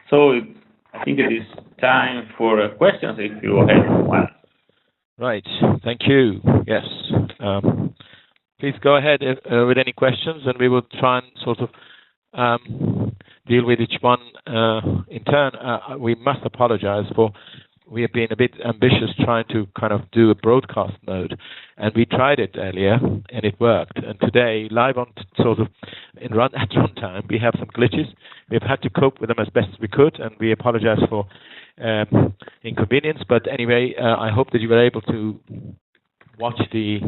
So I think it is time for questions if you have one. Right. Thank you. Yes. Please go ahead with any questions, and we will try and sort of deal with each one in turn. We must apologize for we have been a bit ambitious trying to kind of do a broadcast mode, and we tried it earlier and it worked. And today, live on sort of at runtime, we have some glitches. We've had to cope with them as best as we could, and we apologize for inconvenience. But anyway, I hope that you were able to watch the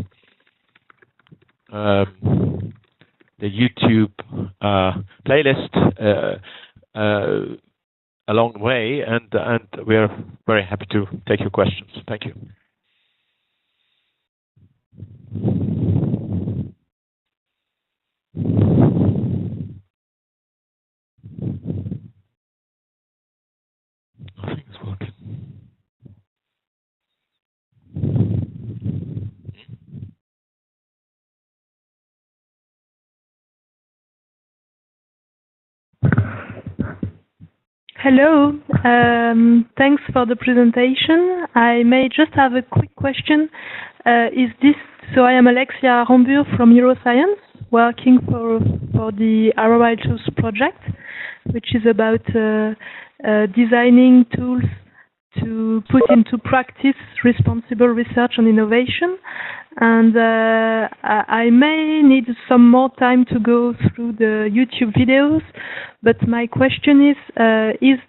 YouTube playlist along the way, and we are very happy to take your questions. Thank you. I think it's working. Hello, thanks for the presentation. I may just have a quick question. So I am Alexia Rombur from Neuroscience, working for the ROI Tools project, which is about designing tools to put into practice responsible research and innovation. And I may need some more time to go through the YouTube videos, but my question is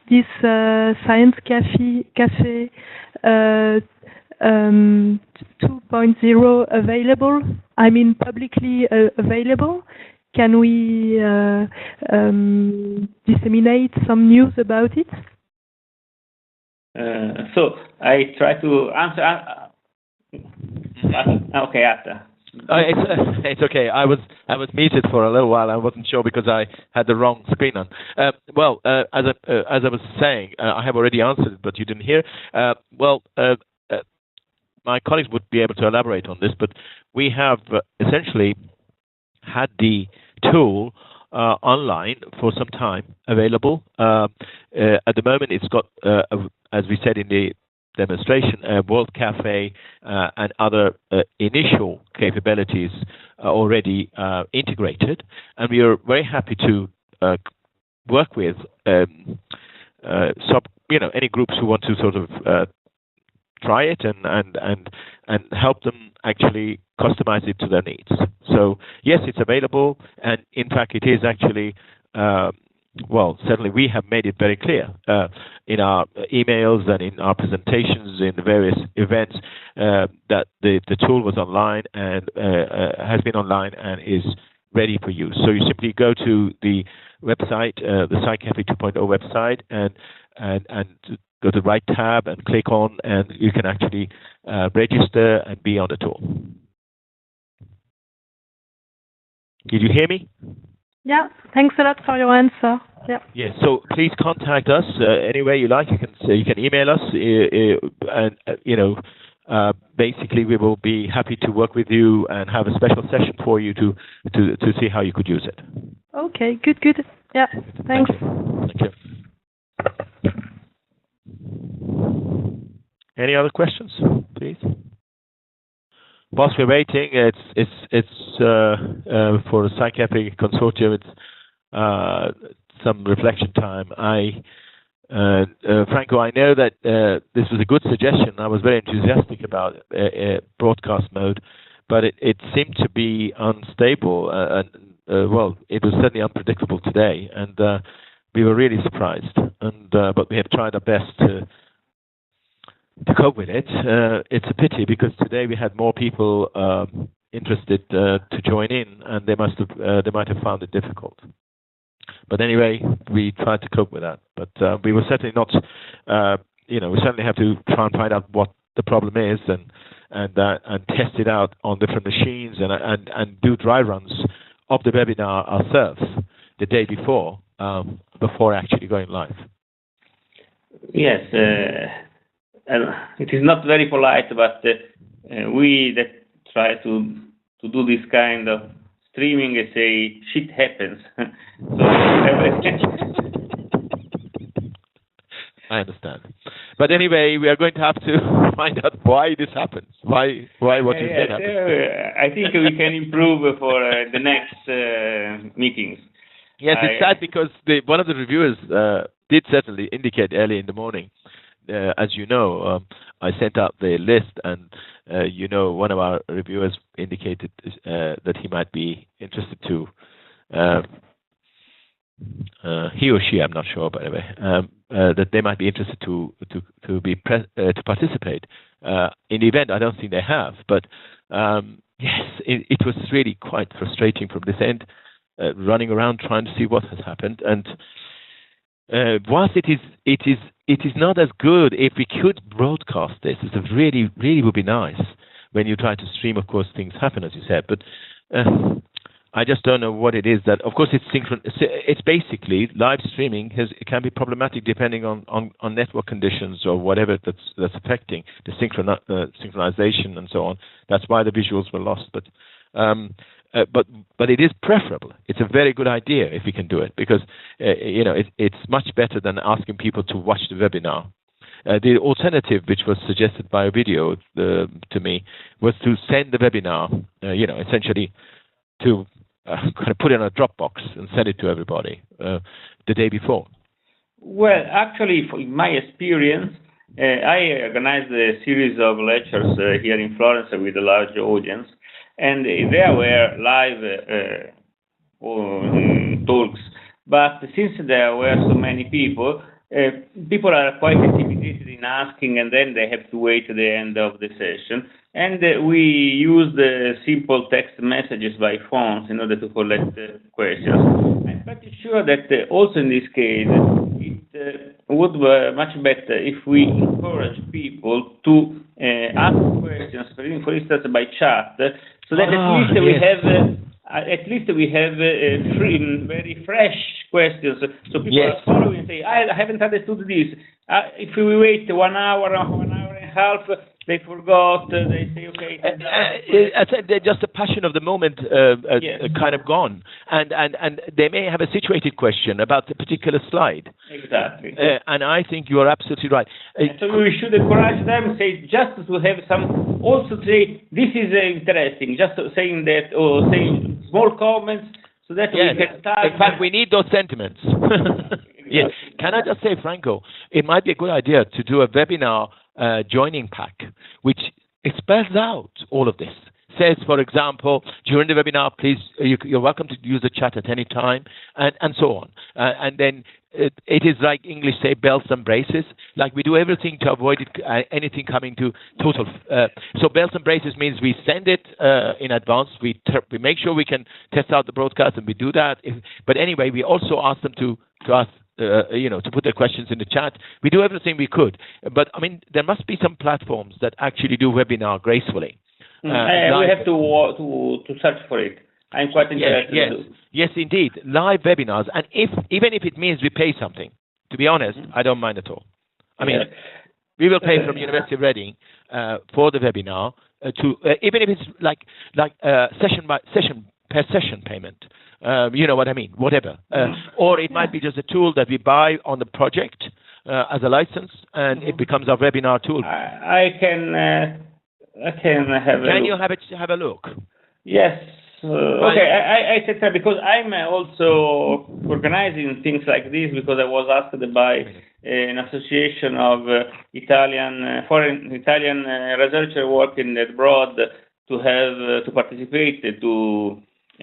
this SciCafe 2.0 available? I mean, publicly available? Can we disseminate some news about it? So I try to answer. Okay, after. It's okay. I was muted for a little while. I wasn't sure because I had the wrong screen on. As I was saying, I have already answered it, but you didn't hear. My colleagues would be able to elaborate on this, but we have essentially had the tool online for some time available. At the moment, it's got, as we said in the demonstration, World Cafe and other initial capabilities already integrated, and we are very happy to work with any groups who want to sort of try it and help them actually customize it to their needs. So yes, it's available, and in fact, it is actually. Certainly we have made it very clear in our emails and in our presentations in the various events that the tool was online and has been online and is ready for use. So you simply go to the website, the SciCafe 2.0 website, and go to the right tab and click on, and you can actually register and be on the tool. Did you hear me? Yeah, thanks a lot for your answer. Yeah. Yes. So please contact us any way you like. You can email us, and basically we will be happy to work with you and have a special session for you to see how you could use it. Okay. Good. Yeah. Thanks. Thank you. Any other questions, please? Whilst we're waiting, it's for the SciCafe consortium. It's some reflection time. Franco, I know that this was a good suggestion. I was very enthusiastic about broadcast mode, but it seemed to be unstable. It was certainly unpredictable today, and we were really surprised. But we have tried our best to cope with it. It's a pity because today we had more people interested to join in, and they might have found it difficult. But anyway, we tried to cope with that. But we were certainly not. We certainly have to try and find out what the problem is and test it out on different machines and do dry runs of the webinar ourselves the day before actually going live. Yes. It is not very polite, but we that try to do this kind of streaming say shit happens. So I understand. But anyway, we are going to have to find out why this happens. Why what you said happens. I think we can improve for the next meetings. Yes, it's sad because one of the reviewers did certainly indicate early in the morning. As you know, I sent out the list, and one of our reviewers indicated that he might be interested to. He or she, I'm not sure, by the way, that they might be interested to participate in the event. I don't think they have, but yes, it was really quite frustrating from this end, running around trying to see what has happened. And whilst it is not as good, if we could broadcast this, it really would be nice. When you try to stream, of course, things happen, as you said, but I just don't know what it is that, of course, it's synchronous. It's basically live streaming. It can be problematic depending on network conditions or whatever that's affecting the synchronization and so on. That's why the visuals were lost. But it is preferable. It's a very good idea if we can do it, because it's much better than asking people to watch the webinar. The alternative, which was suggested by a video to me, was to send the webinar, essentially to kind of put it in a Dropbox and send it to everybody the day before. Well, actually, in my experience, I organized a series of lectures here in Florence with a large audience, and there were live talks. But since there were so many people, people are quite intimidated in asking, and then they have to wait to the end of the session. And we use the simple text messages by phones in order to collect questions. I'm pretty sure that also in this case, it would be much better if we encourage people to ask questions, for instance, by chat, so that at least we have very fresh questions. So people are following and say, I haven't understood this. If we wait 1 hour or 1 hour and a half, they forgot, they say, okay. I said they're just the passion of the moment kind of gone. And they may have a situated question about a particular slide. Exactly. And I think you are absolutely right. So we should encourage them, say, just to have some, also say, this is interesting, just saying that, or saying small comments, so that we can start. In fact, we need those sentiments. Yes. Can I just say, Franco, it might be a good idea to do a webinar joining pack, which spells out all of this. Says, for example, during the webinar, please, you're welcome to use the chat at any time, and so on. And then it is like English say, belts and braces. Like we do everything to avoid anything coming to total. So belts and braces means we send it in advance. We make sure we can test out the broadcast, and we do that. But anyway, we also ask them to ask. To put their questions in the chat. We do everything we could. But, I mean, there must be some platforms that actually do webinar gracefully. We have to search for it. I'm quite interested. Yes, indeed. Live webinars. And even if it means we pay something, to be honest, I don't mind at all. I mean, we will pay from University of Reading for the webinar, even if it's like session per session payment. You know what I mean, whatever. Or it might be just a tool that we buy on the project as a license, and it becomes our webinar tool. I can have Can you have a look? Yes. Okay, I said that because I'm also organizing things like this, because I was asked by an association of Italian researchers working abroad to participate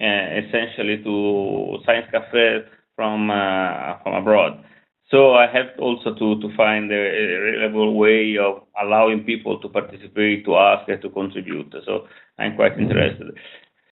essentially to Science Cafe from abroad. So I have also to find a reliable way of allowing people to participate, to ask, and to contribute. So I'm quite interested.